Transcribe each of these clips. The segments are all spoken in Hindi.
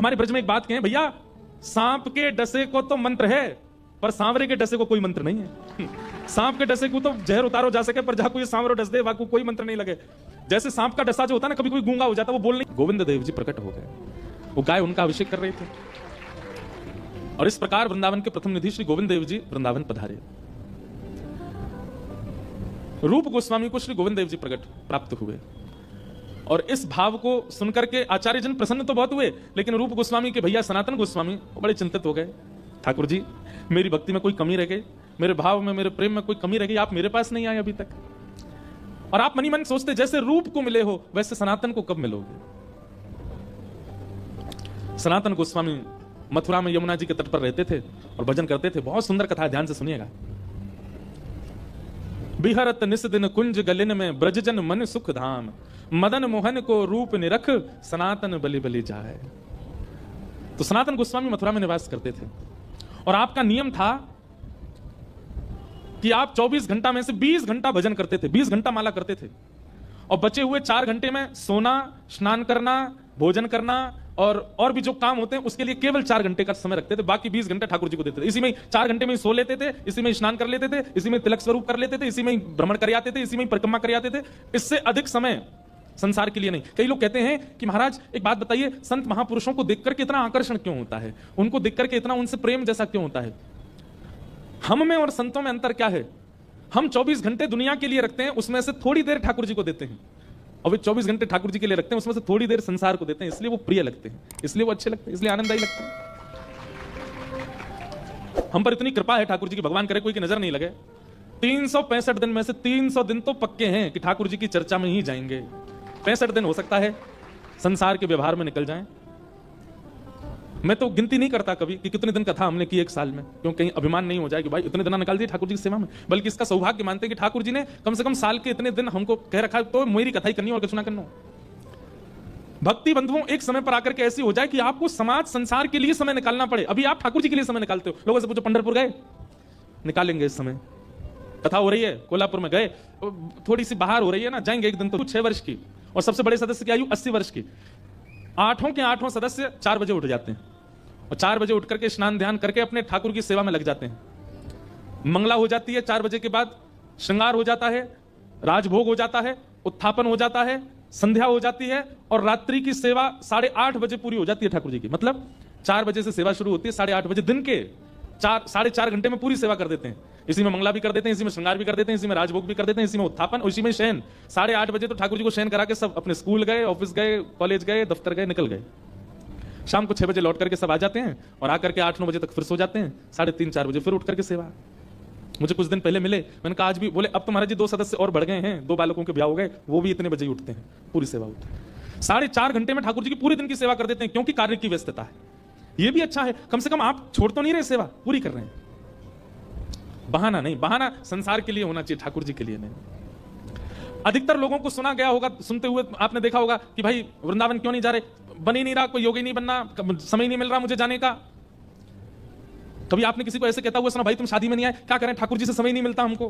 हमारे ब्रज में एक बात कहें भैया, सांप के डसे को तो मंत्र है, पर सांवरे के डसे को कोई मंत्र नहीं है। सांप के डसे को तो जहर उतारो जा सके, पर जहां कोई सांवरो डस दे वहां कोई मंत्र नहीं लगे। जैसे सांप का डसा जो होता है ना, कभी कोई गूंगा हो जाता, वो बोल नहीं। गोविंद देव जी प्रकट हो गए, वो गाय उनका अभिषेक कर रहे थे, और इस प्रकार वृंदावन के प्रथम निधि श्री गोविंद देव जी वृंदावन पधारे। रूप गोस्वामी को श्री गोविंद देव जी प्रकट प्राप्त हुए, और इस भाव को सुनकर के आचार्य जन प्रसन्न तो बहुत हुए, लेकिन रूप गोस्वामी के भैया सनातन गोस्वामी बड़े चिंतित हो गए। ठाकुर जी, मेरी भक्ति में कोई कमी रह गई, मेरे भाव में, मेरे प्रेम में कोई कमी रह गई, आप मेरे पास नहीं आए अभी तक। और आप मनी मन सोचते जैसे रूप को मिले हो वैसे सनातन को कब मिलोगे। सनातन गोस्वामी मथुरा में यमुना जी के तट पर रहते थे और भजन करते थे। बहुत सुंदर कथा है, ध्यान से सुनिएगा। बिहरत निस दिन कुंज गलिन में ब्रजजन मन सुख धाम, मदन मोहन को रूप निरख सनातन बलि बलि जाए। तो सनातन गोस्वामी मथुरा में निवास करते थे, और आपका नियम था कि आप 24 घंटा में से 20 घंटा भजन करते थे, 20 घंटा माला करते थे, और बचे हुए 4 घंटे में सोना, स्नान करना, भोजन करना और भी जो काम होते हैं उसके लिए केवल 4 घंटे का समय रखते थे। बाकी 20 घंटे ठाकुर जी को देते थे। इसी में 4 घंटे में सो लेते थे, इसी में स्नान कर लेते थे, इसी में तिलक स्वरूप कर लेते थे, इसी में भ्रमण कर आते थे, इसी में परिक्रमा कर आते थे। इससे अधिक समय संसार के लिए नहीं। कई लोग कहते हैं कि महाराज एक बात बताइए, संत महापुरुषों को देखकर के इतना आकर्षण क्यों होता है, उनको देखकर के इतना उनसे प्रेम जैसा क्यों होता है। हम में और संतों में अंतर क्या है? हम 24 घंटे दुनिया के लिए रखते हैं, उसमें से थोड़ी देर ठाकुर जी को देते हैं, और वे 24 घंटे ठाकुर जी के लिए रखते हैं, उसमें से थोड़ी देर संसार को देते हैं। इसलिए वो प्रिय लगते हैं, इसलिए वो अच्छे लगते हैं, इसलिए आनंददायी लगते हैं। हम पर इतनी कृपा है ठाकुर जी की, भगवान करे कोई की नजर नहीं लगे। 365 दिन में से 300 दिन तो पक्के हैं कि ठाकुर जी की चर्चा में ही जाएंगे। 65 दिन हो सकता है संसार के व्यवहार में निकल जाएं। मैं तो गिनती नहीं करता कभी कि कितने दिन कथा हमने की एक साल में, क्यों कहीं अभिमान नहीं हो जाए कि भाई इतने दिन निकाल दिए ठाकुर जी की सेवा में। बल्कि इसका सौभाग्य मानते हैं कि ठाकुर जी ने कम से कम साल के इतने दिन हमको कह रखा है, तो मेरी कथा ही करनी और कुछ ना करना। भक्ति बंधुओं, एक समय पर आकर के ऐसी हो जाए कि आपको समाज संसार के लिए समय निकालना पड़े। अभी आप ठाकुर जी के लिए समय निकालते हो। लोगों से पूछो पंढरपुर गए? निकालेंगे इस समय, कथा हो रही है। कोल्हापुर में गए? थोड़ी सी बाहर हो रही है ना, जाएंगे एक दिन। तो 6 वर्ष की, और सबसे बड़े सदस्य की आयु 80 वर्ष की। 8 के 8 सदस्य 4 बजे उठ जाते हैं, और 4 बजे उठ करके स्नान ध्यान करके अपने ठाकुर की सेवा में लग जाते हैं। मंगला हो जाती है 4 बजे के बाद, श्रृंगार हो जाता है, राजभोग हो जाता है, उत्थापन हो जाता है, संध्या हो जाती है, और रात्रि की सेवा 8:30 बजे पूरी हो जाती है ठाकुर जी की। मतलब 4 बजे से सेवा शुरू होती है, 8:30 बजे दिन के 4-4.5 घंटे में पूरी सेवा कर देते हैं। इसी में मंगला भी कर देते हैं, इसी में श्रृंगार भी कर देते हैं, इसी में राजभोग भी कर देते हैं, इसी में उत्थापन, इसी में शयन। 8:30 बजे तो ठाकुर जी को शयन करा के सब अपने स्कूल गए, ऑफिस गए, कॉलेज गए, दफ्तर गए, निकल गए। शाम को 6 बजे लौट करके सब आ जाते हैं, और आकर के 8-9 बजे तक फिर सो जाते हैं। 3:30-4 बजे फिर उठ करके सेवा। मुझे कुछ दिन पहले मिले, मैंने कहा आज भी, बोले अब तो महाराज जी 2 सदस्य और बढ़ गए हैं, 2 बालकों के ब्याह हो गए, वो भी इतने बजे ही उठते हैं, पूरी सेवा उठते हैं। 4.5 घंटे में ठाकुर जी की पूरे दिन की सेवा कर देते हैं, क्योंकि कार्य की व्यस्तता है। ये भी अच्छा है, कम से कम आप छोड़ तो नहीं रहे, सेवा पूरी कर रहे हैं। बहाना नहीं, बहाना संसार के लिए होना चाहिए, ठाकुर जी के लिए नहीं। अधिकतर लोगों को सुना गया होगा, सुनते हुए आपने देखा होगा कि भाई वृंदावन क्यों नहीं जा रहे, बन ही नहीं रहा, कोई योगी नहीं बनना, समय नहीं मिल रहा मुझे जाने का। कभी आपने किसी को ऐसे कहता हुआ सुना, भाई तुम शादी में नहीं आए, क्या करें, ठाकुर जी से समय नहीं मिलता हमको,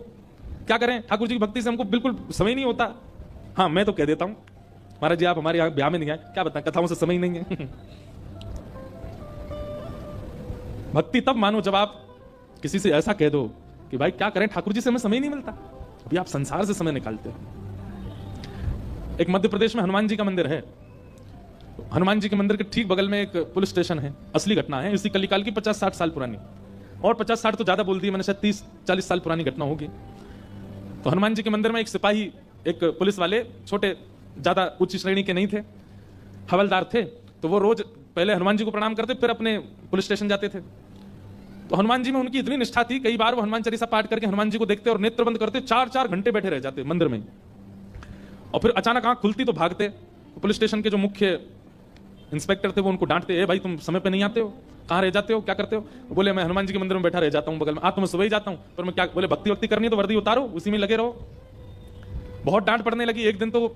क्या करें, ठाकुर जी की भक्ति से हमको बिल्कुल समय नहीं होता। हाँ, मैं तो कह देता हूं, महाराज जी आप हमारे यहाँ ब्याह में नहीं आए, क्या बताएं, कथाओं से समय नहीं है। भक्ति तब मानो जब आप किसी से ऐसा कह दो कि भाई क्या करें, ठाकुर जी से हमें समय नहीं मिलता। अभी आप संसार से समय निकालते हो। एक मध्य प्रदेश में हनुमान जी का मंदिर है। हनुमान जी के मंदिर के ठीक बगल में एक पुलिस स्टेशन है। असली घटना है, इसी कलिकाल की 50-60 साल पुरानी, और 50-60 तो ज्यादा बोल दी मैंने, शायद 30-40 साल पुरानी घटना होगी। तो हनुमान जी के मंदिर में एक सिपाही, एक पुलिस वाले, छोटे, ज्यादा उच्च श्रेणी के नहीं थे, हवलदार थे। तो वो रोज पहले हनुमान जी को प्रणाम करते, फिर अपने पुलिस स्टेशन जाते थे। तो हनुमान जी में उनकी इतनी निष्ठा थी, कई बार वो हनुमान चालीसा पाठ करके हनुमान जी को देखते और नेत्र बंद करते, 4-4 घंटे बैठे रह जाते मंदिर में। और फिर अचानक आंख खुलती तो भागते। तो पुलिस स्टेशन के जो मुख्य इंस्पेक्टर थे वो उनको डांटते, ए भाई तुम समय पे नहीं आते हो, कहाँ रह जाते हो, क्या करते हो? बोले मैं हनुमान जी के मंदिर में बैठा रह जाता हूँ बगल में। तो मैं सुबह ही जाता हूँ, पर मैं क्या, बोले भक्ति वक्ति करनी है तो वर्दी उतारो, उसी में लगे रहो। बहुत डांट पड़ने लगी। एक दिन तो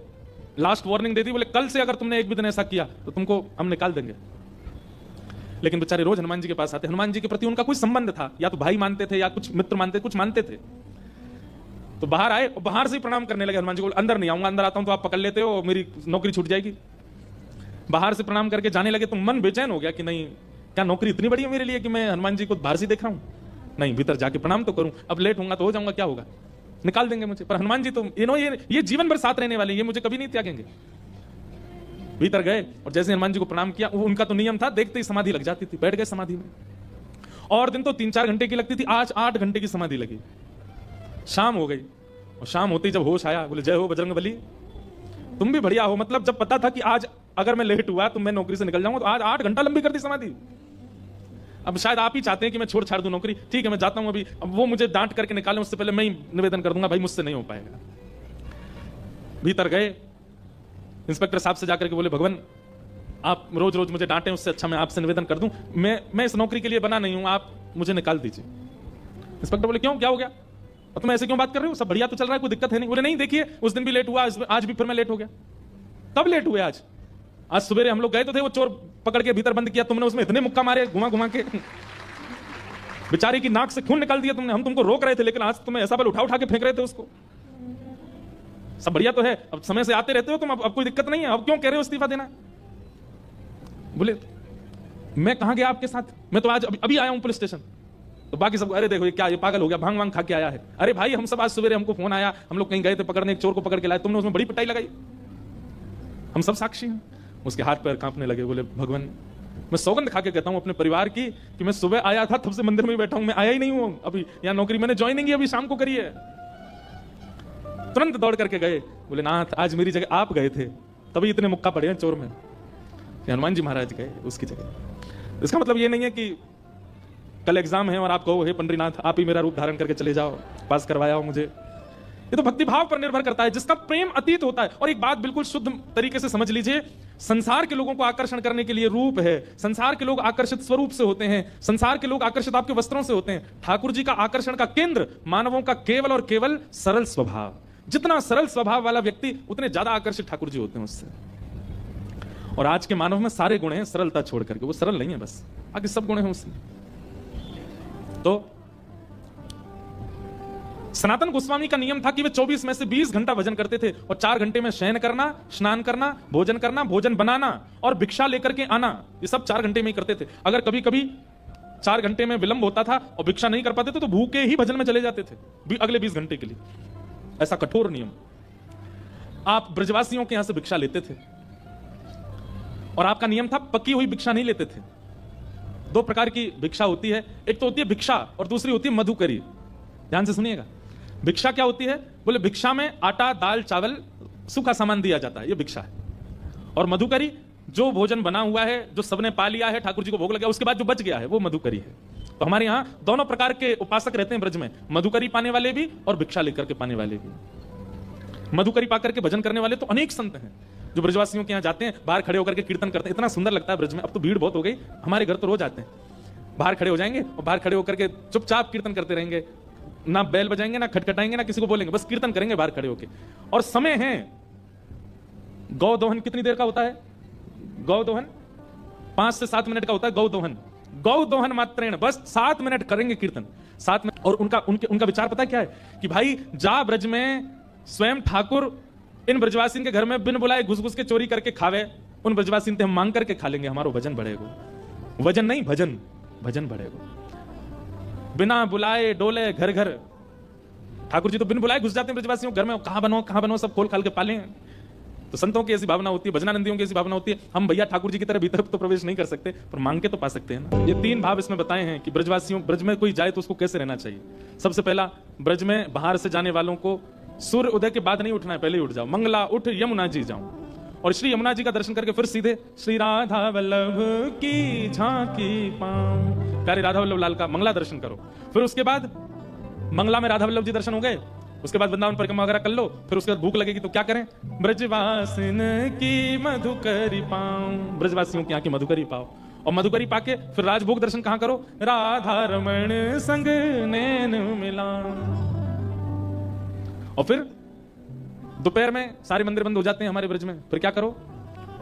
लास्ट वार्निंग दे दी, बोले कल से अगर तुमने एक भी दिन ऐसा किया तो तुमको हम निकाल देंगे। लेकिन बेचारे रोज हनुमान जी के पास आते। हनुमान जी के प्रति उनका कोई संबंध था, या तो भाई मानते थे या कुछ मित्र मानते, कुछ मानते थे। तो बाहर आए और बाहर से ही प्रणाम करने लगे हनुमान जी को। अंदर नहीं आऊंगा, अंदर आता हूं तो आप पकड़ लेते हो, मेरी नौकरी छूट जाएगी। बाहर से प्रणाम करके जाने लगे तो मन बेचैन हो गया कि नहीं, क्या नौकरी इतनी बड़ी है मेरे लिए कि मैं हनुमान जी को बाहर से देख रहा हूं? नहीं, भीतर जाके प्रणाम तो करूं, अब लेट होऊंगा तो हो जाऊंगा, क्या होगा, निकाल देंगे मुझे। पर हनुमान जी तो ये जीवन भर साथ रहने वाले, ये मुझे कभी नहीं त्यागेंगे। भीतर गए और जैसे हनुमान जी को प्रणाम किया, उनका तो नियम था, देखते ही समाधि लग जाती थी, बैठ गए समाधि में। और दिन तो 3-4 घंटे की लगती थी, आज 8 घंटे की समाधि लगी। शाम हो गई और शाम होते ही जब होश आया, बोले जय हो बजरंगबली, तुम भी बढ़िया हो। मतलब जब पता था कि आज अगर मैं लेट हुआ तो मैं नौकरी से निकल जाऊंगा, तो आज 8 घंटा लंबी कर दी समाधि। अब शायद आप ही चाहते हैं कि मैं छोड़ छाड़ दूं नौकरी, ठीक है मैं जाता हूं अभी। अब वो मुझे डांट करके निकाले उससे पहले मैं ही निवेदन कर दूंगा, भाई मुझसे नहीं हो पाएगा। भीतर गए, इंस्पेक्टर साहब से जाकर के बोले भगवान आप रोज रोज मुझे डांटें, उससे अच्छा मैं आपसे निवेदन कर दूं, मैं इस नौकरी के लिए बना नहीं हूं, आप मुझे निकाल दीजिए। इंस्पेक्टर बोले क्यों, क्या हो गया, और तुम ऐसे क्यों बात कर रहे हो, सब बढ़िया तो चल रहा है, कोई दिक्कत है नहीं। बोले नहीं देखिए, उस दिन भी लेट हुआ, आज भी फिर मैं लेट हो गया। कब लेट हुए? आज सुबह हम लोग गए तो थे, वो चोर पकड़ के भीतर बंद किया, तुमने उसमें इतने मुक्का मारे घुमा घुमा के, बेचारी की नाक से खून निकाल दिया तुमने। हम तुमको रोक रहे थे, लेकिन आज तुम्हें ऐसा बल उठा उठा के फेंक रहे थे उसको। सब बढ़िया तो है, अब समय से आते रहते हो तुम, अब कोई दिक्कत नहीं है, अब क्यों कह रहे हो इस्तीफा देना? बोले मैं कहां गया आपके साथ, मैं तो आज अभी आया हूं पुलिस स्टेशन। तो बाकी सब अरे देखो ये क्या, ये पागल हो गया, भांग वांग खा के आया है। अरे भाई हम सब आज सवेरे हमको फोन आया, हम लोग कहीं गए थे पकड़ने, एक चोर को पकड़ के लाए, तुमने उसमें बड़ी पिटाई लगाई, हम सब साक्षी हैं। उसके हाथ पैर कांपने लगे। बोले भगवान मैं सौगंध खा के कहता हूं अपने परिवार की कि मैं सुबह आया था, तब से मंदिर में ही बैठा हूं, मैं आया ही नहीं हूं अभी, यहाँ नौकरी मैंने ज्वाइनिंग ही अभी शाम को करी है। तुरंत दौड़ करके गए, बोले नाथ आज मेरी जगह आप गए थे, तभी इतने मुक्का पड़े हैं चोर में। हनुमान जी महाराज गए उसकी जगह। इसका मतलब ये नहीं है कि कल एग्जाम है और आप कहो हे पंडरीनाथ आप ही मेरा रूप धारण करके चले जाओ, पास करवाया हो मुझे। ये तो भक्ति भाव पर निर्भर करता है, जिसका प्रेम अतीत होता है। और एक बात बिल्कुल शुद्ध तरीके से समझ लीजिए, संसार के लोगों को आकर्षण करने के लिए रूप है, संसार के लोग आकर्षित स्वरूप से होते हैं, संसार के लोग आकर्षित आपके वस्त्रों से होते हैं। ठाकुर जी का आकर्षण का केंद्र मानवों का केवल और केवल सरल स्वभाव। जितना सरल स्वभाव वाला व्यक्ति उतने ज्यादा आकर्षित ठाकुर जी होते हैं उससे। और आज के मानव में सारे गुण हैं सरलता छोड़ करके, वो सरल नहीं है बस, बाकी सब गुण हैं उसमें। तो सनातन गोस्वामी का नियम था कि वे 24 में से 20 घंटा भजन करते थे और 4 घंटे में शयन करना, स्नान करना, भोजन बनाना और भिक्षा लेकर के आना, ये सब 4 घंटे में ही करते थे। अगर कभी कभी 4 घंटे में विलंब होता था और भिक्षा नहीं कर पाते थे तो भूखे ही भजन में चले जाते थे अगले 20 घंटे के लिए। ऐसा कठोर नियम। आप ब्रजवासियों के यहां से भिक्षा लेते थे और आपका नियम था पकी हुई भिक्षा नहीं लेते थे। 2 प्रकार की भिक्षा होती है, एक तो होती है भिक्षा और दूसरी होती है मधुकरी। ध्यान से सुनिएगा, भिक्षा क्या होती है? बोले भिक्षा में आटा दाल चावल सूखा सामान दिया जाता है, ये भिक्षा है। और मधुकरी जो भोजन बना हुआ है, जो सबने पा लिया है, ठाकुर जी को भोग लगा, उसके बाद जो बच गया है वो मधुकरी है। तो हमारे यहाँ दोनों प्रकार के उपासक रहते हैं ब्रज में, मधुकरी पाने वाले भी और भिक्षा लेकर के पाने वाले भी। मधुकरी पाकर के भजन करने वाले तो अनेक संत हैं जो ब्रजवासियों के यहाँ जाते हैं, बाहर खड़े होकर के कीर्तन करते हैं। इतना सुंदर लगता है ब्रज में। अब तो भीड़ बहुत हो गई, हमारे घर तो रोज आते हैं, बाहर खड़े हो जाएंगे और बाहर खड़े होकर के चुपचाप कीर्तन करते रहेंगे, ना बैल बजाएंगे ना खटखटाएंगे ना किसी को बोलेंगे, बस कीर्तन करेंगे बाहर खड़े होके। और समय है, गौ दोहन कितनी देर का होता है? गौ दोहन 5 से 7 मिनट का होता है। गौ दोहन मात्रेण, बस 7 मिनट करेंगे कीर्तन, 7 मिनट। और उनका विचार पता क्या है कि भाई जा ब्रज में स्वयं ठाकुर इन ब्रजवासी के घर में बिन बुलाए घुस घुस के चोरी करके खावे, उन ब्रजवासी हम मांग करके खा लेंगे, हमारा वजन बढ़ेगा। वजन नहीं, भजन बढ़ेगा। बिना बुलाए डोले घर घर। ठाकुर जी तो बिन बुलाए घुस जाते हैं ब्रजवासियों घर में, कहां बनो सब खोल खाल के पाले। तो संतों की ऐसी भावना होती है, भजनानंदियों की ऐसी भावना होती है। हम भैया ठाकुर जी की तरह भीतर तो प्रवेश नहीं कर सकते, पर मांग के तो पा सकते हैं ना। ये 3 भाव इसमें बताए हैं कि ब्रज में कोई जाए तो उसको कैसे रहना चाहिए। सबसे पहला, ब्रज में बाहर से जाने वालों को सूर्य उदय के बाद नहीं उठना है, पहले ही उठ जाओ। मंगला उठ यमुना जी जाओ, और श्री यमुना जी का दर्शन करके फिर सीधे श्री राधा वल्लभ की झांकी पाऊं, प्यारे राधा वल्लभ लाल का मंगला दर्शन करो। फिर उसके बाद मंगला में राधा वल्लभ जी दर्शन हो गए, उसके बाद वृंदावन परिक्रमा वगैरह कर लो। फिर उसके बाद भूख लगेगी तो क्या करें? ब्रजवासिन की मधुकरी पाऊं, ब्रजवासियों की यहाँ की मधुकरी पाओ। और मधुकरी पाके फिर राजभोग दर्शन कहां करो? राधा रमण संग नैन मिला। और फिर दोपहर में सारे मंदिर बंद हो जाते हैं हमारे ब्रज में, फिर क्या करो?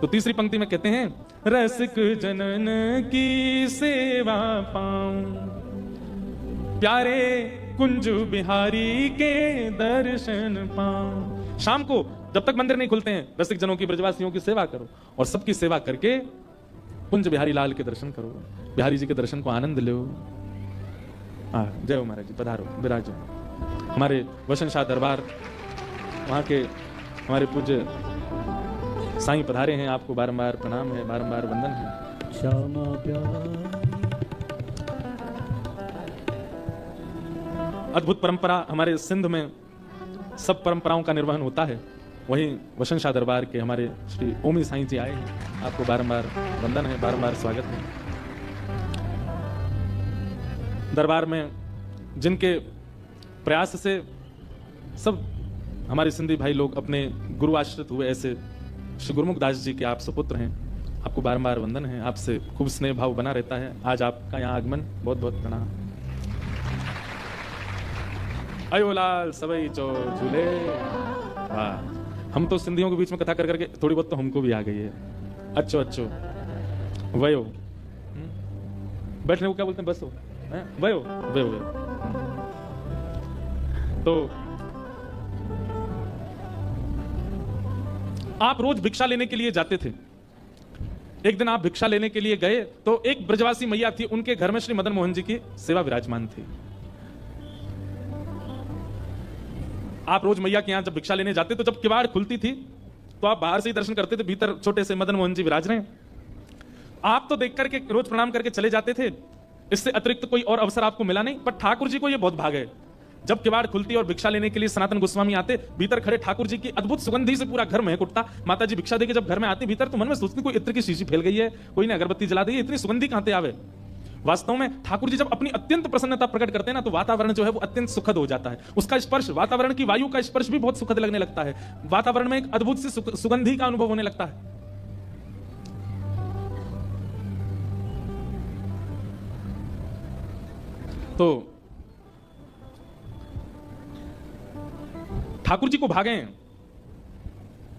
तो तीसरी पंक्ति में कहते हैं रसिक जनन की सेवा पाऊं, प्यारे कुंज बिहारी के दर्शन पाऊं। शाम को जब तक मंदिर नहीं खुलते हैं रसिक जनों की, ब्रजवासियों की सेवा करो और सबकी सेवा करके कुंज बिहारी लाल के दर्शन करो, बिहारी जी के दर्शन को आनंद लो। जय हो महाराज जी, पधारो विराजो। हमारे वसन शाह दरबार, वहां के हमारे पूज्य साईं पधारे हैं, आपको बारंबार प्रणाम है, बारंबार वंदन है। श्यामा प्यारा अद्भुत परंपरा हमारे सिंध में सब परंपराओं का निर्वहन होता है। वहीं वसन शाह दरबार के हमारे श्री ओमी साईं जी आए हैं, आपको बारंबार वंदन है, बारंबार स्वागत है। दरबार में जिनके प्रयास से सब हमारे सिंधी भाई लोग अपने गुरु आश्रित हुए, ऐसे श्री गुरुमुख दास जी के आप सुपुत्र हैं, आपको बारंबार वंदन है, आपसे खूब स्नेह भाव बना रहता है। आज आपका यहाँ आगमन बहुत बहुत प्रणाम। अयो लाल सबई चो झूले। वाह, हम तो सिंधियों के बीच में कथा कर करके थोड़ी बहुत तो हमको भी आ गई है। अच्छो अच्छो वयो, बैठने को क्या बोलते हैं, बस हो वयो वयो वयो। तो आप रोज भिक्षा लेने के लिए जाते थे। एक दिन आप भिक्षा लेने के लिए गए तो एक ब्रजवासी मैया थी, उनके घर में श्री मदन मोहन जी की सेवा विराजमान थी। आप रोज मैया के यहां जब भिक्षा लेने जाते तो जब किवाड़ खुलती थी तो आप बाहर से ही दर्शन करते थे, भीतर छोटे से मदन मोहन जी विराज रहे हैं। आप तो देख करके रोज प्रणाम करके चले जाते थे, इससे अतिरिक्त कोई और अवसर आपको मिला नहीं। पर ठाकुर जी को यह बहुत भाग है, जब किवाड़ खुलती और भिक्षा लेने के लिए सनातन गोस्वामी आते, भीतर खड़े ठाकुर जी की अद्भुत सुगंधी से पूरा घर महक उठता। माता जी भिक्षा देके जब घर में आती भीतर, तो मन में सोचती कोई इत्र की शीशी फैल गई है, कोई ने अगरबत्ती जला दी है, इतनी सुगंधी कहां से आवे। वास्तव में ठाकुर जी जब अपनी अत्यंत प्रसन्नता प्रकट करते हैं ना, तो वातावरण जो है वो अत्यंत सुखद हो जाता है। उसका स्पर्श, वातावरण की वायु का स्पर्श भी बहुत सुखद लगने लगता है। वातावरण में एक अद्भुत सी सुगंधी का अनुभव होने लगता है। तो ठाकुर जी को भागे हैं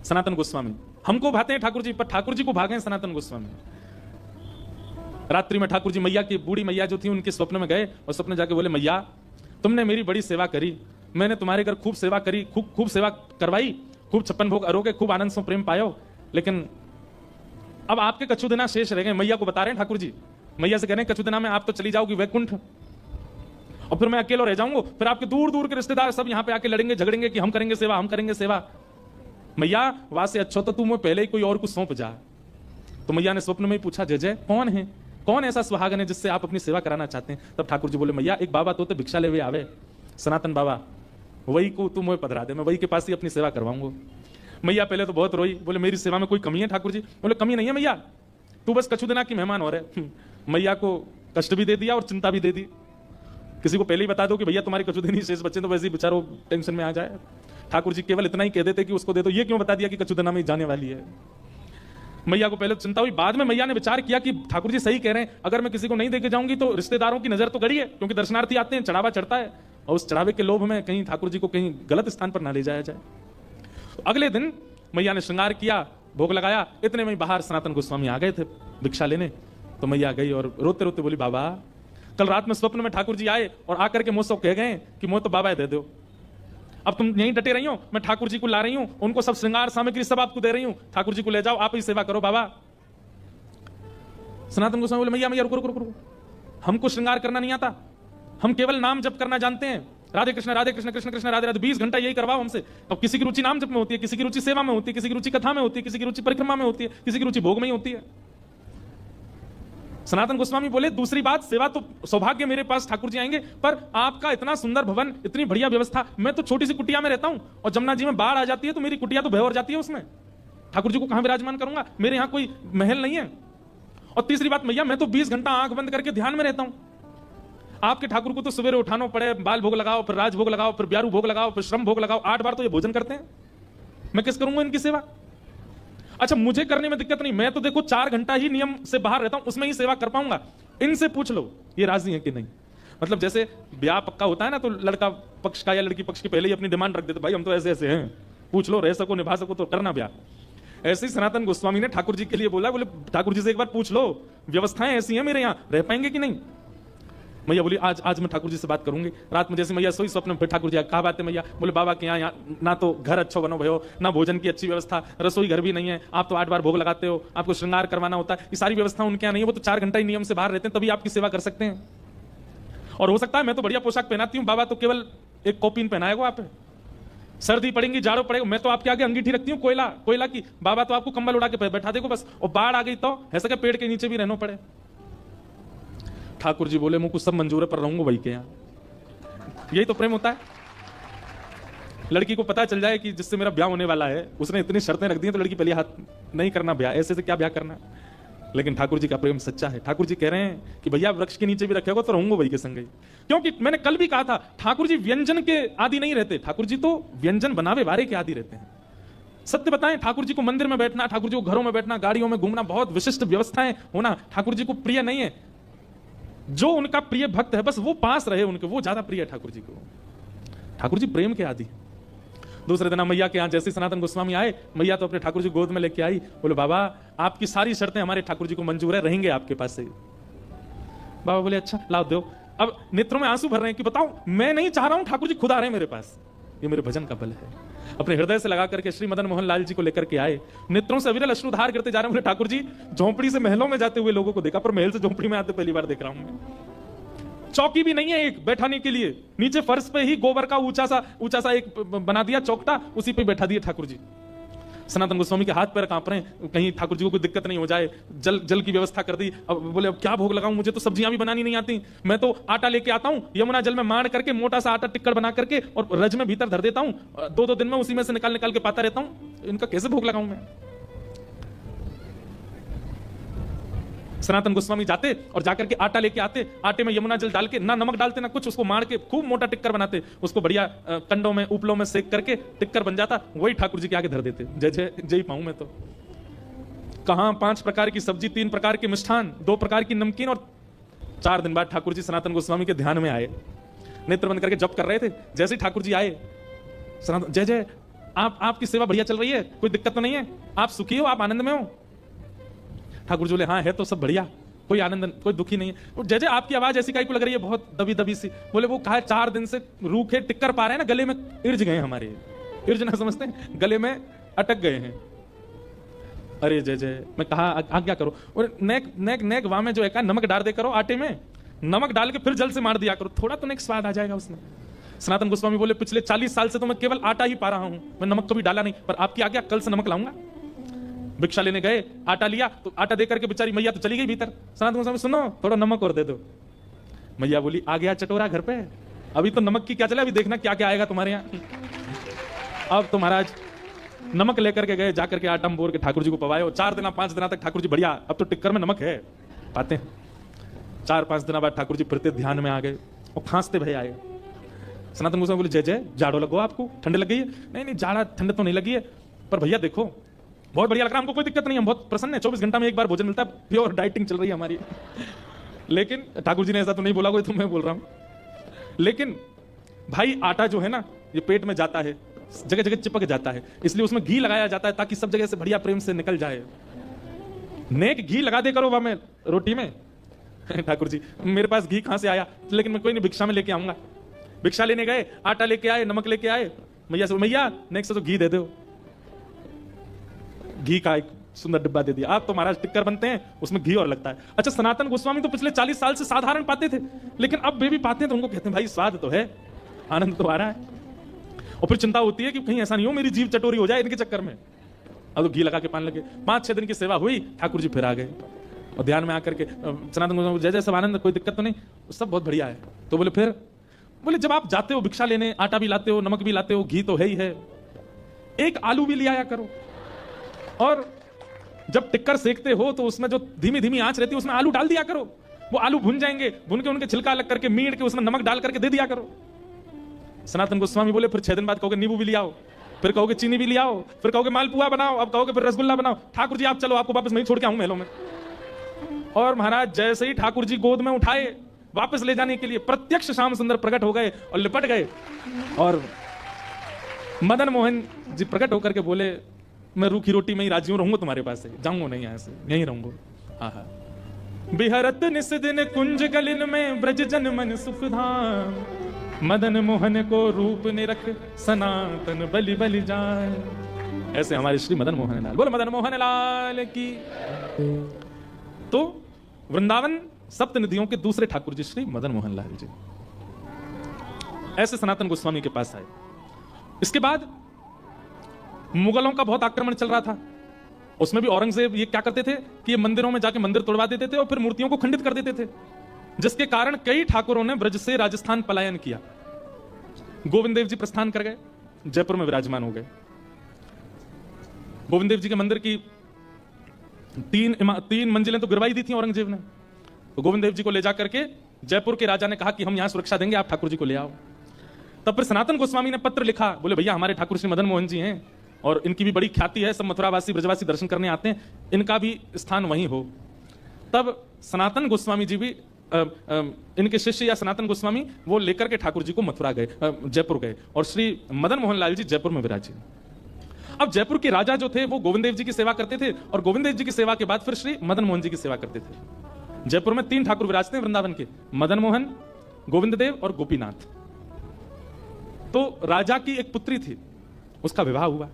सनातन गोस्वामी, हमको भाते हैं ठाकुर जी, पर ठाकुर जी को भागे हैं सनातन गोस्वामी। रात्रि में ठाकुर जी मैया की, बूढ़ी मैया जो थी, उनके स्वप्न में गए और स्वप्न जाके बोले, मैया तुमने मेरी बड़ी सेवा करी, मैंने तुम्हारे घर खूब सेवा करी, खूब सेवा करवाई, खूब 56 भोग अरोगे, खूब आनंद से प्रेम पायो, लेकिन अब आपके कछु दिना शेष रह गए। मैया को बता रहे हैं ठाकुर जी, मैया से कह रहे हैं कछु दिना में आप तो चली जाओगी वैकुंठ, और फिर मैं अकेला रह जाऊंगा, फिर आपके दूर दूर के रिश्तेदार सब यहाँ पे आके लड़ेंगे झगड़ेंगे कि हम करेंगे सेवा, हम करेंगे सेवा। मैया वहां से अच्छा तो तू मैं पहले ही कोई और कुछ सौंप जा। तो मैया ने स्वप्न में ही पूछा, जय जय कौन है, कौन ऐसा सुहागन है जिससे आप अपनी सेवा कराना चाहते हैं। तब ठाकुर जी बोले, मैया एक बाबा तो भिक्षा लेवे आवे, सनातन बाबा, वही को तू मुझे पधरा दे, मैं वही के पास ही अपनी सेवा करवाऊंगा। मैया पहले तो बहुत रोई, बोले मेरी सेवा में कोई कमी है ठाकुर जी? बोले कमी नहीं है मैया, तू बस कछु दिना की मेहमान हो रहे। मैया को कष्ट भी दे दिया और चिंता भी दे दी। किसी को पहले ही बता दो कि भैया तुम्हारी कछु देनी शेष बच्चे, तो वैसे ही बेचारो टेंशन में आ जाए। ठाकुर जी केवल इतना ही कह देते कि उसको दे दो, ये क्यों बता दिया कि कछु दिना में जाने वाली है। मैया को पहले चिंता हुई, बाद में मैया ने विचार किया कि ठाकुर जी सही कह रहे हैं, अगर मैं किसी को नहीं देके जाऊंगी तो रिश्तेदारों की नजर तो गड़ी है, क्योंकि दर्शनार्थी आते हैं, चढ़ावा चढ़ता है, और उस चढ़ावे के लोभ में कहीं ठाकुर जी को कहीं गलत स्थान पर ना ले जाया जाए। तो अगले दिन मैया ने श्रृंगार किया, भोग लगाया, इतने में बाहर सनातन गोस्वामी आ गए थे भिक्षा लेने। तो मैया गई और रोते रोते बोली, बाबा कल रात में स्वप्न में ठाकुर जी आए और आकर के मुझसे कह गए कि मुझे तो बाबा दे दो, अब तुम यहीं डटे रही हो, मैं ठाकुर जी को ला रही हूं, उनको सब श्रृंगार सामग्री सब आपको दे रही हूं, ठाकुर जी को ले जाओ, आप ही सेवा करो बाबा। सनातन गोस्वामी बोले, मैया मैया रुको रुको रुको, हमको श्रृंगार करना नहीं आता, हम केवल नाम जप करना जानते हैं, राधे कृष्ण कृष्ण कृष्ण राधे राधे, 20 घंटा यही करवाओ हमसे। अब किसी की रुचि नाम जप में होती है, किसी की रुचि सेवा में होती है, किसी की रुचि कथा में होती है, किसी की रुचि परिक्रमा में होती है, किसी की रुचि भोग में ही होती है। सनातन गोस्वामी बोले, दूसरी बात, सेवा तो सौभाग्य मेरे पास ठाकुर जी आएंगे, पर आपका इतना सुंदर भवन, इतनी बढ़िया व्यवस्था, मैं तो छोटी सी कुटिया में रहता हूं, और जमुना जी में बाढ़ आ जाती है तो मेरी कुटिया तो भय जाती है, उसमें ठाकुर जी को कहां विराजमान करूंगा, मेरे यहां कोई महल नहीं है। और तीसरी बात, मैया मैं तो 20 घंटा आंख बंद करके ध्यान में रहता हूं, आपके ठाकुर को तो सवेरे उठाना पड़े, बाल भोग लगाओ, फिर राज भोग लगाओ, फिर ब्यारू भोग लगाओ, फिर श्रम भोग लगाओ, 8 बार तो ये भोजन करते हैं, मैं किस करूंगा इनकी सेवा? अच्छा मुझे करने में दिक्कत नहीं, मैं तो देखो 4 घंटा ही नियम से बाहर रहता हूं, उसमें ही सेवा कर पाऊंगा, इनसे पूछ लो ये राजी है कि नहीं। मतलब जैसे ब्याह पक्का होता है ना, तो लड़का पक्ष का या लड़की पक्ष के पहले ही अपनी डिमांड रख देते, भाई हम तो ऐसे ऐसे हैं, पूछ लो, रह सको निभा सको तो करना ब्याह। ऐसे ही सनातन गोस्वामी ने ठाकुर जी के लिए बोला, बोले ठाकुर जी से एक बार पूछ लो, व्यवस्थाएं ऐसी हैं मेरे यहाँ, रह पाएंगे कि नहीं। मैया बोली आज आज मैं ठाकुर जी से बात करूंगी। रात में जैसे मैया सोई स्वप्न में फिर ठाकुर जी कहा बात है मैया? बोले बाबा के यहाँ ना तो घर अच्छा बनो भयो, ना भोजन की अच्छी व्यवस्था, रसोई घर भी नहीं है, आप तो 8 बार भोग लगाते हो, आपको श्रृंगार करवाना होता है, ये सारी व्यवस्था उनके यहाँ नहीं है, वो तो 4 घंटा ही नियम से बाहर रहते हैं, तभी आपकी सेवा कर सकते हैं। और हो सकता है मैं तो बढ़िया पोशाक पहनाती हूँ, बाबा तो केवल एक कॉपीन पहनाएगा आप, सर्दी पड़ेगी जाड़ो पड़ेगा, मैं तो आपके आगे अंगीठी रखती हूँ कोयला की, बाबा तो आपको कंबल उड़ा के बैठा देगा बस, और बाढ़ आ गई तो ऐसा के पेड़ के नीचे भी रहना पड़े। ठाकुर जी बोले मुझको सब मंजूर है पर रहूंगा वही के यहाँ। यही तो प्रेम होता है। लड़की को पता चल जाए कि जिससे मेरा ब्याह होने वाला है उसने इतनी शर्तें रख दी तो लड़की पहले हाथ नहीं करना ब्याह, ऐसे से क्या ब्याह करना। लेकिन ठाकुर जी का प्रेम सच्चा है। ठाकुर जी कह रहे हैं कि भैया वृक्ष के नीचे भी रखेगा तो रहूंगा वही के संग ही। क्योंकि मैंने कल भी कहा था ठाकुर जी व्यंजन के आदि नहीं रहते, ठाकुर जी तो व्यंजन बनावे बारे के आदि रहते हैं। सत्य बताएं, ठाकुर जी को मंदिर में बैठना, ठाकुर जी को घरों में बैठना, गाड़ियों में घूमना, बहुत विशिष्ट व्यवस्थाएं होना ठाकुर जी को प्रिय नहीं है। जो उनका प्रिय भक्त है बस वो पास रहे उनके, वो ज्यादा प्रिय है ठाकुर जी को। ठाकुर जी प्रेम के आदि। दूसरे दिन मैया के यहाँ जैसे सनातन गोस्वामी आए, मैया तो अपने ठाकुर जी गोद में लेके आई, बोले बाबा आपकी सारी शर्तें हमारे ठाकुर जी को मंजूर है, रहेंगे आपके पास से। बाबा बोले अच्छा लाओ दो। अब नेत्रों में आंसू भर रहे हैं कि बताओ मैं नहीं चाह रहा हूं, ठाकुर जी खुद आ रहे हैं मेरे पास, ये मेरे भजन का बल है। अपने हृदय से लगा करके श्री मदन मोहन लाल जी को लेकर के आए, नेत्रों से अविरल अश्रुधार करते जा रहे हैं। बोले ठाकुर जी झोंपड़ी से महलों में जाते हुए लोगों को देखा, पर महल से झोंपड़ी में आते पहली बार देख रहा हूं मैं। चौकी भी नहीं है एक बैठाने के लिए, नीचे फर्श पे ही गोबर का ऊंचा सा एक बना दिया चौकटा, उसी पे बैठा दिया ठाकुर जी। सनातन गोस्वामी के हाथ पैर कांप रहे हैं, कहीं ठाकुर जी को कोई दिक्कत नहीं हो जाए। जल की व्यवस्था कर दी। अब बोले अब क्या भोग लगाऊं, मुझे तो सब्जियां भी बनानी नहीं आती, मैं तो आटा लेके आता हूं, यमुना जल में मार करके मोटा सा आटा टिक्कर बना करके और रज में भीतर धर देता हूं, 2-2 दिन में उसी में से निकाल के पाता रहता हूं, इनका कैसे भोग लगाऊं मैं। सनातन गोस्वामी जाते और जाकर के आटा लेके आते, आटे में यमुना जल डाल के, ना नमक डालते ना कुछ, उसको मार के खूब मोटा टिक्कर बनाते, उसको बढ़िया कंडों में उपलों में सेक करके टिक्कर बन जाता, वही ठाकुर जी के आगे धर देते। जय जय जय पाऊं मैं तो। कहां 5 प्रकार की सब्जी, 3 प्रकार के मिष्ठान, 2 प्रकार की नमकीन। और 4 दिन बाद ठाकुर जी सनातन गोस्वामी के ध्यान में आए, नेत्र बंद करके जप कर रहे थे। जैसे ही ठाकुर जी आए, सनातन जय जय आपकी सेवा बढ़िया चल रही है, कोई दिक्कत तो नहीं है, आप सुखी हो, आप आनंद में हो। ठाकुर जी बोले हाँ है तो सब बढ़िया, कोई आनंद कोई दुखी नहीं है। जय जय आपकी आवाज ऐसी काई को लग रही है, बहुत दबी दबी सी। बोले वो कहा 4 दिन से रूखे टिक्कर पा रहे हैं ना, गले में इर्ज गए हमारे, इर्ज ना समझते हैं, गले में अटक गए हैं। अरे जय जय, मैं कहा आज्ञा करो। और नेक वाह में जो है नमक डाल दे करो, आटे में नमक डाल के फिर जल से मार दिया करो, थोड़ा तो नेक स्वाद आ जाएगा उसमें। सनातन गोस्वामी बोले पिछले 40 साल से तो मैं केवल आटा ही पा रहा हूं, मैं नमक कभी डाला नहीं, पर आपकी आज्ञा कल से नमक लाऊंगा। भिक्षा लेने गए, आटा लिया तो आटा देकर के बेचारी मैया तो चली गई भीतर। सनातन गोस्वामी सुनो थोड़ा नमक और दे दो। मैया बोली आ गया चटोरा घर पे, अभी तो नमक की क्या चला, अभी देखना क्या क्या आएगा तुम्हारे यहाँ। अब तो महाराज नमक लेकर के गए, जाकर के आटा बोर के ठाकुर जी को पवाए, और 4 दिन 5 दिन तक ठाकुर जी बढ़िया, अब तो टिक्कर में नमक है पाते हैं। 4-5 दिन बाद ठाकुर जी फिरते ध्यान में आ गए और खांसते भय आए। सनातन गोस्वामी बोले जय जय जाड़ो लगो, आपको ठंड लग गई है? नहीं जाड़ा ठंड तो नहीं लगी है, पर भैया देखो बहुत बढ़िया लग रहा है, हमको कोई दिक्कत नहीं है, हम बहुत प्रसन्न है, 24 घंटा में एक बार भोजन मिलता है, प्योर डाइटिंग चल रही है हमारी। लेकिन ठाकुर जी ने ऐसा तो नहीं बोला, कोई तो मैं बोल रहा हूं। लेकिन भाई आटा जो है ना ये पेट में जाता है, जगह जगह चिपक जाता है, इसलिए उसमें घी लगाया जाता है ताकि सब जगह से बढ़िया प्रेम से निकल जाए। नेक घी लगा दे करो वहां में रोटी में। ठाकुर जी मेरे पास घी कहां से आया, लेकिन मैं कोई नहीं भिक्षा में लेके आऊंगा। भिक्षा लेने गए, आटा लेके आए, नमक लेके आए, मैया से मैया नेक्स्ट से तो घी दे दो। घी का एक सुंदर डिब्बा दे दिया। आप तो महाराज टिक्कर बनते हैं उसमें घी और लगता है। अच्छा सनातन गोस्वामी तो पिछले 40 साल से साधारण पाते थे, लेकिन अब वे भी पाते हैं तो उनको कहते हैं भाई स्वाद तो है, आनंद तो आ रहा है। और फिर चिंता होती है कि कहीं ऐसा नहीं हो मेरी जीभ चटोरी हो जाए इनके चक्कर में। अब तो घी लगा के पाने लगे। 5-6 दिन की सेवा हुई, ठाकुर जी फिर आ गए और ध्यान में आकर के सनातन गोस्वामी जय जय सब आनंद, कोई दिक्कत तो नहीं, सब बहुत बढ़िया है। तो बोले फिर, बोले जब आप जाते हो भिक्षा लेने, आटा भी लाते हो, नमक भी लाते हो, घी तो है ही है, एक आलू भी ले आया करो। और जब टिक्कर सेकते हो तो उसमें जो धीमी धीमी आंच रहती है उसमें आलू डाल दिया करो, वो आलू भुन जाएंगे, भुन के उनके छिलका अलग करके मीट के उसमें नमक डाल करके दे दिया करो। सनातन गोस्वामी बोले फिर 6 दिन बाद कहोगे नींबू भी ले आओ, फिर कहोगे चीनी भी ले आओ, फिर कहोगे मालपुआ बनाओ, अब कहोगे फिर रसगुल्ला बनाओ। ठाकुर जी आप चलो, आपको वापस मैं छोड़ के आऊं महलों में। और महाराज जैसे ही ठाकुर जी गोद में उठाए वापस ले जाने के लिए, प्रत्यक्ष श्याम सुंदर प्रकट हो गए और लिपट गए। और मदन मोहन जी प्रकट होकर के बोले मैं रूखी रोटी में ही राजी हूं, रहूंगा तुम्हारे पास से, जाऊंगा नहीं, यहां से यहीं रहूंगा। हाँ बिहरत निस दिन कुंज गलिन में ब्रज जन मन सुखधाम, मदन मोहन को रूप निरख सनातन बलि बलि जाए। ऐसे हमारे श्री मदन मोहन लाल, बोलो मदन मोहन लाल की। तो वृंदावन सप्त निधियों के दूसरे ठाकुर जी श्री मदन मोहन लाल जी ऐसे सनातन गोस्वामी के पास आए। इसके बाद मुगलों का बहुत आक्रमण चल रहा था, उसमें भी औरंगजेब ये क्या करते थे कि ये मंदिरों में जाके मंदिर तोड़वा देते थे और फिर मूर्तियों को खंडित कर देते थे, जिसके कारण कई ठाकुरों ने ब्रज से राजस्थान पलायन किया। गोविंद देव जी प्रस्थान कर गए, जयपुर में विराजमान हो गए। गोविंद देव जी के मंदिर की तीन मंजिलें तो गिरवाई दी थी औरंगजेब ने, तो गोविंद देव जी को ले जाकर के जयपुर के राजा ने कहा कि हम यहां सुरक्षा देंगे, आप ठाकुर जी को ले आओ। तब फिर सनातन गोस्वामी ने पत्र लिखा, बोले भैया हमारे ठाकुर श्री मदन मोहन जी हैं और इनकी भी बड़ी ख्याति है, सब मथुरावासी ब्रजवासी दर्शन करने आते हैं, इनका भी स्थान वहीं हो। तब सनातन गोस्वामी जी भी इनके शिष्य या सनातन गोस्वामी वो लेकर के ठाकुर जी को मथुरा गए, जयपुर गए और श्री मदन मोहन लाल जी जयपुर में विराजे। अब जयपुर के राजा जो थे वो गोविंद देव जी की सेवा करते थे और गोविंद देव जी की सेवा के बाद फिर श्री मदन मोहन जी की सेवा करते थे। जयपुर में 3 ठाकुर विराजते हैं वृंदावन के, मदन मोहन, गोविंद देव और गोपीनाथ। तो राजा की एक पुत्री थी, उसका विवाह हुआ,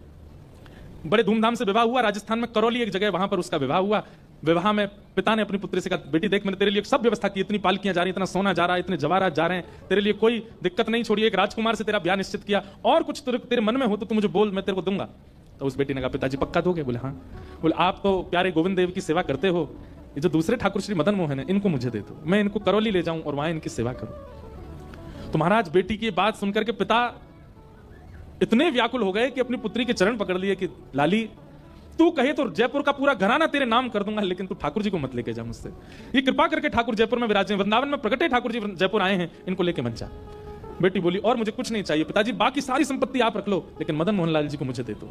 बड़े धूमधाम से विवाह हुआ। राजस्थान में करौली एक जगह, वहां पर उसका विवाह हुआ। विवाह में पिता ने अपनी पुत्री से कहा, बेटी देख मैंने तेरे लिए सब व्यवस्था की, इतनी पालकियां जा रही, इतना सोना जा रहा है, इतने जवाहरात जा रहे हैं, तेरे लिए कोई दिक्कत नहीं छोड़ी, एक राजकुमार से तेरा ब्याह निश्चित किया, और कुछ तेरे मन में हो तो तू मुझे बोल, मैं तेरे को दूंगा। तो उस बेटी ने कहा, पिताजी पक्का दोगे? बोले हाँ। बोले आप तो प्यारे गोविंद देव की सेवा करते हो, ये जो दूसरे ठाकुर श्री मदन मोहन है इनको मुझे दे दो, मैं इनको करौली ले जाऊं और वहां इनकी सेवा करूं। तो महाराज बेटी की बात सुनकर के पिता इतने व्याकुल हो गए कि अपनी पुत्री के चरण पकड़ लिए कि लाली तू कहे तो जयपुर का पूरा घराना तेरे नाम कर दूंगा, लेकिन तू ठाकुर जी को मत लेके जा मुझसे। ये कृपा करके ठाकुर जयपुर में विराजे, वृंदावन में प्रकटे ठाकुर जी जयपुर आए हैं, इनको लेके मत जा। बेटी बोली और मुझे कुछ नहीं चाहिए पिताजी, बाकी सारी संपत्ति आप रख लो, लेकिन मदन मोहन लाल जी को मुझे दे दो।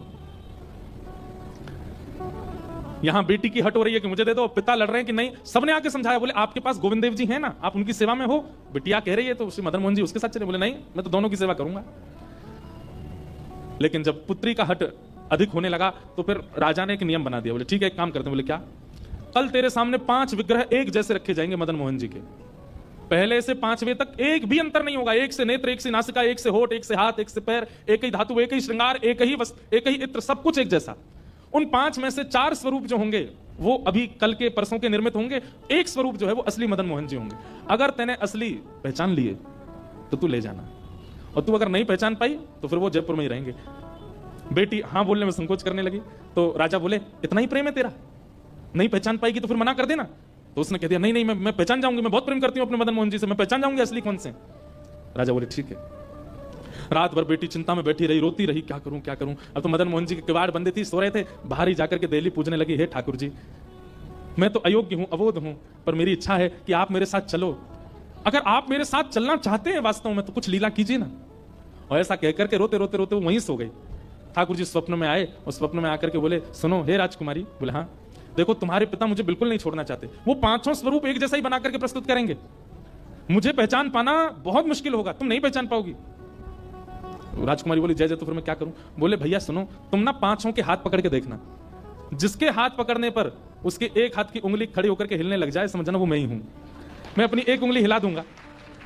यहां बेटी की हट हो रही है कि मुझे दे दो, पिता लड़ रहे हैं कि नहीं। सबने आके समझाया, बोले आपके पास गोविंद देव जी हैं ना, आप उनकी सेवा में हो। बिटिया कह रही है तो श्री मदन मोहन जी उसके साथ चले। बोले नहीं, मैं तो दोनों की सेवा करूंगा। लेकिन जब पुत्री का हट अधिक होने लगा तो फिर राजा ने एक नियम बना दिया। बोले ठीक है एक काम करते हैं। बोले क्या? कल तेरे सामने 5 विग्रह एक जैसे रखे जाएंगे मदन मोहन जी के, पहले से 5वें तक एक भी अंतर नहीं होगा। एक से नेत्र, एक से नासिका, एक से होठ, एक से हाथ, एक से पैर, एक ही धातु, एक ही श्रृंगार, एक ही वस्त्र, एक ही इत्र, सब कुछ एक जैसा। उन 5 में से 4 स्वरूप जो होंगे वो अभी कल के परसों के निर्मित होंगे, एक स्वरूप जो है वो असली मदन मोहन जी होंगे। अगर तूने असली पहचान लिए तो तू ले जाना, और तू अगर नहीं पहचान पाई तो फिर वो जयपुर में ही रहेंगे। बेटी हाँ बोलने में संकोच करने लगी, तो राजा बोले इतना ही प्रेम है तेरा, नहीं पहचान पाएगी तो फिर मना कर देना। तो उसने कह दिया नहीं नहीं मैं पहचान जाऊंगी, मैं बहुत प्रेम करती हूं अपने मदन मोहन जी से, मैं पहचान जाऊंगी असली कौन से। राजा बोले ठीक है। रात भर बेटी चिंता में बैठी रही, रोती रही, क्या करूं क्या करूं। अब तो मदन मोहन जी के किवाड़ बंदे थी, सो रहे थे। बाहर ही जाकर के देली पूजने लगी, हे ठाकुर जी मैं तो अयोग्य हूं, अबोध हूं, पर मेरी इच्छा है कि आप मेरे साथ चलो। अगर आप मेरे साथ चलना चाहते हैं वास्तव में तो कुछ लीला कीजिए ना। और ऐसा कहकर के रोते रोते रोते वो वहीं सो गई। ठाकुर जी स्वप्न में आए और स्वप्न में आकर के बोले सुनो हे राजकुमारी। बोले हाँ। देखो तुम्हारे पिता मुझे बिल्कुल नहीं छोड़ना चाहते, वो 5 स्वरूप एक जैसा ही बना करके प्रस्तुत करेंगे, मुझे पहचान पाना बहुत मुश्किल होगा, तुम नहीं पहचान पाओगी। राजकुमारी बोली जय जय, तो फिर मैं क्या करूं। बोले भैया सुनो, तुम ना 5 के हाथ पकड़ के देखना, जिसके हाथ पकड़ने पर उसके एक हाथ की उंगली खड़ी होकर के हिलने लग जाए समझना वो मैं ही हूं। मैं अपनी एक उंगली हिला दूंगा,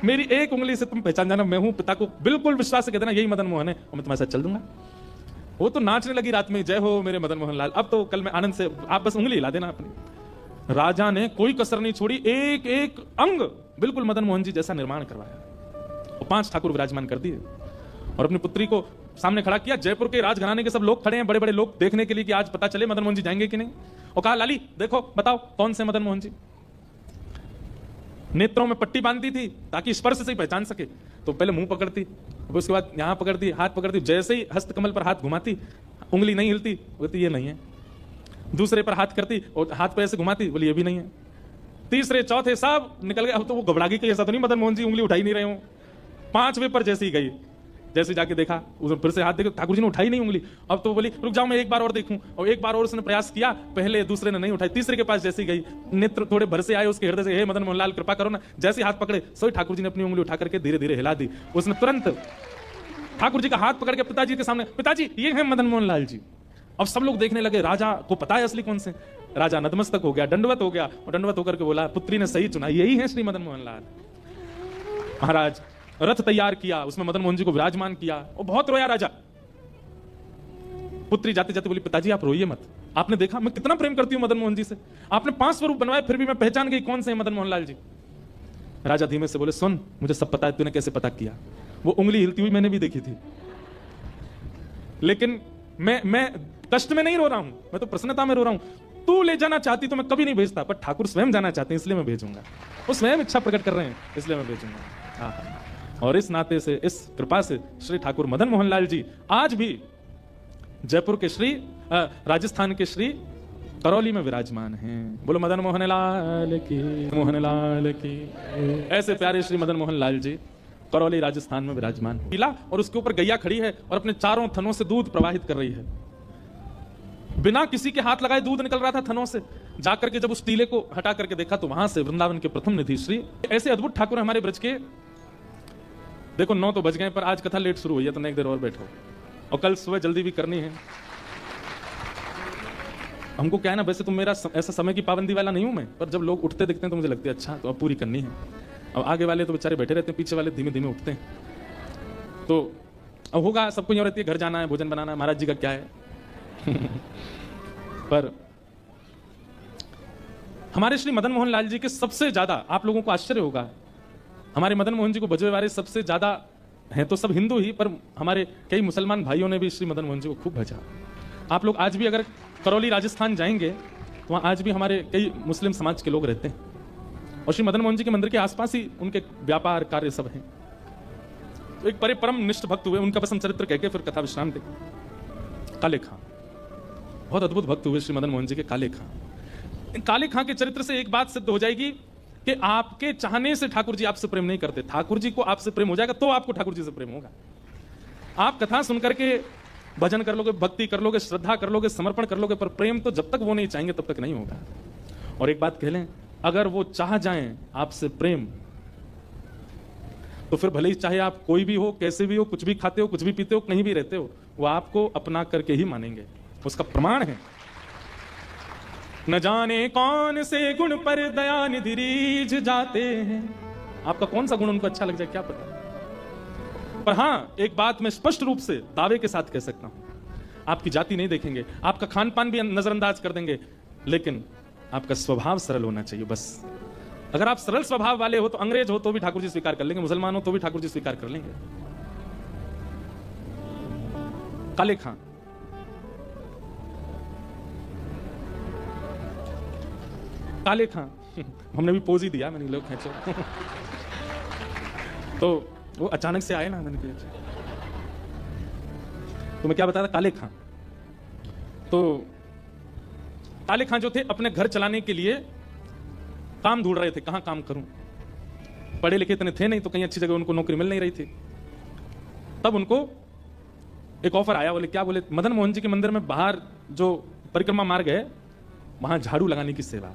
मेरी एक उंगली से तुम पहचान जाना मैं हूं। पिता को बिल्कुल विश्वास से कह देना यही मदन मोहन है और मैं तुम्हारे साथ चल दूंगा। वो तो नाचने लगी रात में, जय हो मेरे मदन मोहन लाल, अब तो कल मैं आनंद से, आप बस उंगली हिला देना अपनी। राजा ने कोई कसर नहीं छोड़ी, एक एक अंग बिल्कुल मदन मोहन जी जैसा निर्माण करवाया और 5 ठाकुर विराजमान कर दिए और अपनी पुत्री को सामने खड़ा किया। जयपुर के राजघराने के सब लोग खड़े हैं, बड़े बड़े लोग, देखने के लिए कि आज पता चले मदन मोहन जी जाएंगे कि नहीं। और कहा लाली देखो बताओ कौन से मदन मोहन जी। नेत्रों में पट्टी बांधती थी ताकि स्पर्श से ही पहचान सके, तो पहले मुंह पकड़ती, उसके बाद यहां पकड़ती, हाथ पकड़ती, जैसे ही हस्त कमल पर हाथ घुमाती उंगली नहीं हिलती, बोलती ये नहीं है। दूसरे पर हाथ करती और हाथ पे ऐसे घुमाती, बोली ये भी नहीं है। तीसरे चौथे सब निकल गए। अब तो वो घबरा गई कि ऐसा तो नहीं मदन मोहन जी उंगली उठाई नहीं रहे हो। 5वें पर जैसे ही गई, जैसे जाके देखा, उसने फिर से हाथ देखा, ठाकुर जी ने उठाई नहीं उंगली। अब तो बोली रुक जाओ मैं एक बार और देखूं, और एक बार और उसने प्रयास किया, पहले दूसरे ने नहीं उठाई, तीसरे के पास जैसी गई, नेत्र थोड़े भर से आए उसके हृदय से, हे मदन मोहन लाल कृपा करो ना। जैसे हाथ पकड़े सोई ठाकुर जी ने अपनी उंगली उठा करके धीरे धीरे हिला दी। उसने तुरंत ठाकुर जी का हाथ पकड़ के पिताजी के सामने, पिताजी ये है मदन मोहन लाल जी। अब सब लोग देखने लगे, राजा को पता है असली कौन से। राजा नतमस्तक हो गया, दंडवत हो गया, और दंडवत होकर के बोला पुत्री ने सही चुना, यही है श्री मदन मोहन लाल। महाराज रथ तैयार किया, उसमें मदन मोहन जी को विराजमान किया, और बहुत रोया राजा। पुत्री जाते जाते बोली पिताजी आप रोइए मत, आपने देखा मैं कितना प्रेम करती हूं मदन मोहन जी से, आपने 5 स्वरूप बनवाए फिर भी मैं पहचान गई कौन से हैं मदन मोहन लाल जी। राजा धीमे से बोले सुन मुझे सब पता है, तूने कैसे पता किया, वो उंगली हिलती हुई मैंने भी देखी थी, लेकिन मैं कष्ट में नहीं रो रहा हूं, मैं तो प्रसन्नता में रो रहा हूं। तू ले जाना चाहती तो मैं कभी नहीं भेजता, पर ठाकुर स्वयं जाना चाहते हैं इसलिए मैं भेजूंगा, वो स्वयं इच्छा प्रकट कर रहे हैं इसलिए मैं भेजूंगा। और इस नाते से, इस कृपा से श्री ठाकुर मदन मोहन लाल जी आज भी जयपुर के श्री राजस्थान के श्री करौली में विराजमान हैं। बोलो मदन मोहन लाल की, मोहन लाल की। ऐसे प्यारे श्री मदन मोहन लाल जी करौली राजस्थान में विराजमान। पीला और उसके ऊपर गैया खड़ी है और अपने चारों थनों से दूध प्रवाहित कर रही है, बिना किसी के हाथ लगाए दूध निकल रहा था थनों से। जाकर के जब उस टीले को हटा करके देखा तो वहां से वृंदावन के प्रथम निधि श्री ऐसे अद्भुत ठाकुर हमारे ब्रज के। देखो 9 तो बज गए, पर आज कथा लेट शुरू हुई है तो एक देर और बैठो, और कल सुबह जल्दी भी करनी है। हमको क्या है ना, वैसे तो मेरा ऐसा समय की पाबंदी वाला नहीं हूं मैं, पर जब लोग उठते दिखते हैं तो मुझे लगती है अच्छा तो अब पूरी करनी है। अब आगे वाले तो बेचारे बैठे रहते हैं, पीछे वाले धीमे धीमे उठते हैं। तो अब होगा, सबको यहाँ रहती है घर जाना है, भोजन बनाना है, महाराज जी का क्या है। पर हमारे श्री मदन मोहन लाल जी के सबसे ज्यादा, आप लोगों को आश्चर्य होगा, हमारे मदन मोहन जी को भजवे वाले सबसे ज्यादा हैं तो सब हिंदू ही, पर हमारे कई मुसलमान भाइयों ने भी श्री मदन मोहन जी को खूब भजा। आप लोग आज भी अगर करौली राजस्थान जाएंगे तो वहां आज भी हमारे कई मुस्लिम समाज के लोग रहते हैं, और श्री मदन मोहन जी के मंदिर के आसपास ही उनके व्यापार कार्य सब हैं। तो एक बड़े परम निष्ठ भक्त हुए, उनका बस हम चरित्र कहके फिर कथा विश्राम दे। काले खां बहुत अद्भुत भक्त हुए श्री मदन मोहन जी के। काले खां, काले खां के चरित्र से एक बात सिद्ध हो जाएगी कि आपके चाहने से ठाकुर जी आपसे प्रेम नहीं करते, ठाकुर जी को आपसे प्रेम हो जाएगा तो आपको ठाकुर जी से प्रेम होगा। आप कथा सुनकर के भजन कर लोगे, भक्ति कर लोगे, श्रद्धा कर लोगे, समर्पण कर लोगे, पर प्रेम तो जब तक वो नहीं चाहेंगे तब तक नहीं होगा। और एक बात कह लें, अगर वो चाह जाएं आपसे प्रेम तो फिर भले ही चाहे आप कोई भी हो, कैसे भी हो, कुछ भी खाते हो, कुछ भी पीते हो, कहीं भी रहते हो, वो आपको अपना करके ही मानेंगे। उसका प्रमाण है, न जाने कौन से गुण पर दया निधि रीझ जाते हैं। आपका कौन सा गुण उनको अच्छा लग जाए क्या पता, पर हां एक बात मैं स्पष्ट रूप से दावे के साथ कह सकता हूं, आपकी जाति नहीं देखेंगे, आपका खान पान भी नजरअंदाज कर देंगे, लेकिन आपका स्वभाव सरल होना चाहिए बस। अगर आप सरल स्वभाव वाले हो तो अंग्रेज हो तो भी ठाकुर जी स्वीकार कर लेंगे, मुसलमान हो तो भी ठाकुर जी स्वीकार कर लेंगे। काले खां काले खां हमने भी पोज ही दिया, मैंने लोग खींचो तो वो अचानक से आए ना, मैंने कहा तो मैं क्या बता रहा, काले खां। तो काले खां जो थे अपने घर चलाने के लिए काम ढूंढ रहे थे, कहां काम करूं, पढ़े लिखे इतने थे नहीं तो कहीं अच्छी जगह उनको नौकरी मिल नहीं रही थी। तब उनको एक ऑफर आया, बोले क्या, बोले मदन मोहन जी के मंदिर में बाहर जो परिक्रमा मार्ग है वहां झाड़ू लगाने की सेवा,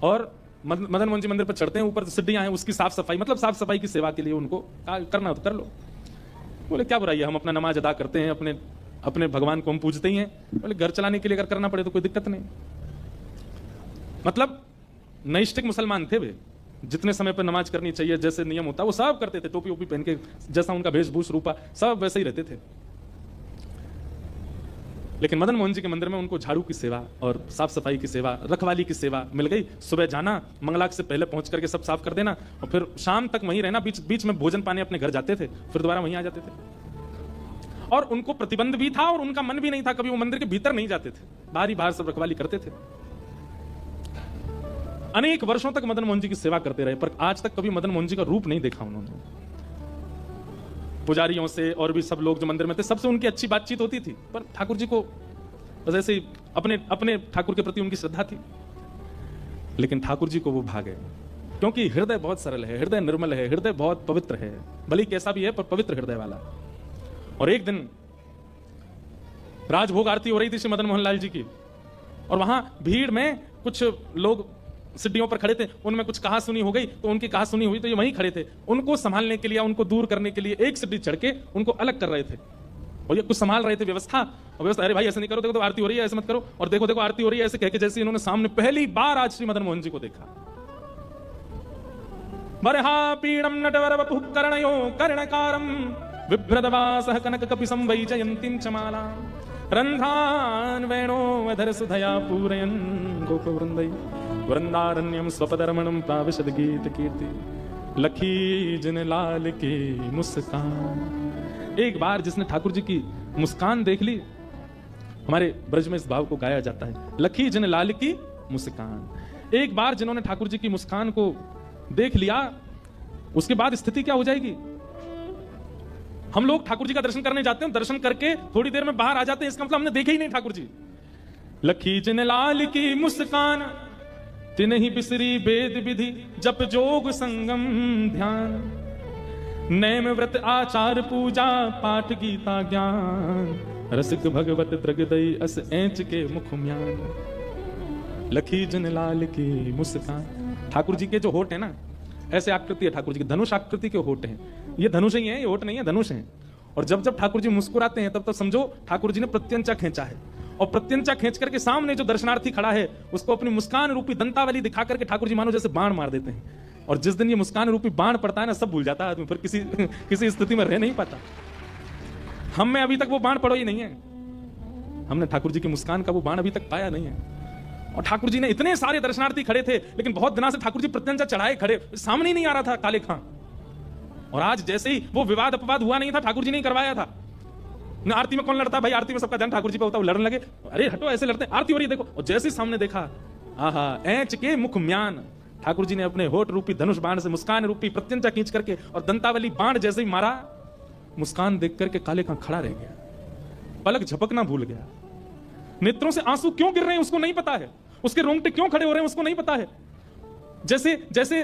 और मदन मोहन जी मंदिर पर चढ़ते हैं, ऊपर सीढ़ियां हैं, उसकी साफ सफाई, मतलब साफ सफाई की सेवा के लिए उनको करना हो तो कर लो। बोले क्या बुराई है, हम अपना नमाज अदा करते हैं, अपने अपने भगवान को हम पूजते ही हैं। बोले घर चलाने के लिए अगर करना पड़े तो कोई दिक्कत नहीं। मतलब नैष्ठिक मुसलमान थे वे, जितने समय पर नमाज करनी चाहिए, जैसे नियम होता वो सब करते थे, टोपी ओपी पहन के, जैसा उनका वेशभूष रूपा सब वैसे ही रहते थे। लेकिन मदन मोहन जी के मंदिर में उनको झाड़ू की सेवा और साफ सफाई की सेवा, रखवाली की सेवा मिल गई। सुबह जाना, मंगलाक से पहले पहुंच करके सब साफ कर देना, और फिर शाम तक वहीं रहना, बीच बीच में भोजन पाने अपने घर जाते थे, फिर दोबारा वहीं आ जाते थे। और उनको प्रतिबंध भी था और उनका मन भी नहीं था, कभी वो मंदिर के भीतर नहीं जाते थे, बाहर ही बाहर सब रखवाली करते थे। अनेक वर्षों तक मदन मोहन जी की सेवा करते रहे, पर आज तक कभी मदन मोहन जी का रूप नहीं देखा उन्होंने। पुजारियों से और भी सब लोग जो मंदिर में थे सबसे उनकी अच्छी बातचीत होती थी, पर ठाकुर जी को बस ऐसे ही अपने ठाकुर के प्रति उनकी श्रद्धा थी। लेकिन ठाकुर जी को वो भा गए, क्योंकि हृदय बहुत सरल है, हृदय निर्मल है, हृदय बहुत पवित्र है, भले ही कैसा भी है पर पवित्र हृदय वाला। और एक दिन राजभोग आरती हो रही थी श्री मदन मोहन लाल जी की, और वहां भीड़ में कुछ लोग सीढ़ियों पर खड़े थे, उनमें कुछ कहा सुनी हो गई, तो उनकी कहा सुनी हुई तो ये वहीं खड़े थे, उनको संभालने के लिए, उनको दूर करने के लिए एक सीढ़ी चढ़ के उनको अलग कर रहे थे। और ये कुछ संभाल रहे थे व्यवस्था, और व्यवस्था, अरे भाई ऐसे नहीं करो, देखो तो आरती हो रही है, ऐसे मत करो, और देखो देखो आरती हो रही है, ऐसे कह के जैसे इन्होंने सामने पहली बार आज श्री मदन मोहन जी को देखा। बरहा पीड़म नटवर वपुः कर्णयो कर्णकारम बिभ्रदवासः कनक कपिसं वैजयन्तीं च मालां रन्ध्रान् वेणो अधर सुधया पूरयन् गोपवृन्दै वृन्दारण्यं स्वपदरमणं प्राविशद गीत कीर्ति लखी जिन लाल की मुस्कान। एक बार जिसने ठाकुर जी की मुस्कान देख ली, हमारे ब्रज में इस भाव को गाया जाता है, लखी जिन लाल की मुस्कान। एक बार जिन्होंने ठाकुर जी की मुस्कान को देख लिया, उसके बाद स्थिति क्या हो जाएगी। हम लोग ठाकुर जी का दर्शन करने जाते हैं, दर्शन करके थोड़ी देर में बाहर आ जाते हैं, इसका मतलब हमने देखे ही नहीं ठाकुर जी। लखी जिन लाल की मुस्कान तिन्हि बिसरी वेद विधि जप जोग संगम ध्यान नैम व्रत आचार पूजा पाठ गीता ज्ञान रसिक भगवत द्रगदई अस एंच के मुख म्यान। लखी जिन लाल की मुस्कान। ठाकुर जी के जो होठ है ना, ऐसे आकृति है ठाकुर जी की, धनुष आकृति के होठ हैं। ये धनुष ही है, ये होठ नहीं है, धनुष है। और जब जब ठाकुर जी मुस्कुराते हैं तब तब समझो ठाकुर जी ने प्रत्यंचा खींचा है, और प्रत्यंचा खींच करके सामने जो दर्शनार्थी खड़ा है उसको अपनी मुस्कान रूपी दंतावली दिखा करके ठाकुर जी मानो जैसे बाण मार देते हैं। और जिस दिन ये मुस्कान रूपी बाण पड़ता है ना, सब भूल जाता है आदमी, फिर किसी स्थिति में रह नहीं पाता। हम में अभी तक वो बाण पड़ो ही नहीं है, हमने ठाकुर जी की मुस्कान का वो बाण अभी तक पाया नहीं है। और ठाकुर जी ने, इतने सारे दर्शनार्थी खड़े थे, लेकिन बहुत दिनों से ठाकुर जी प्रत्यंचा चढ़ाए खड़े, सामने ही नहीं आ रहा था काले खां। और आज जैसे ही वो विवाद अपवाद हुआ नहीं था, ठाकुर जी ने करवाया था। आरती में कौन लड़ता भाई, आरती में सबका ध्यान ठाकुर जी पे होता, वो लड़ने लगे, अरे हटो ऐसे लड़ते, आरती हो रही है देखो। और जैसे ही सामने देखा, आहा एंच के मुख म्यान, ठाकुर जी ने अपने होठ रूपी धनुष बाण से मुस्कान रूपी प्रत्यंचा खींच करके और दंतावली बाण जैसे ही मारा, मुस्कान देख करके काले खां खड़ा रह गया, पलक झपकना भूल गया। नेत्रों से आंसू क्यों गिर रहे हैं उसको नहीं पता है, उसके रोंगटे क्यों खड़े हो रहे हैं उसको नहीं पता है। जैसे जैसे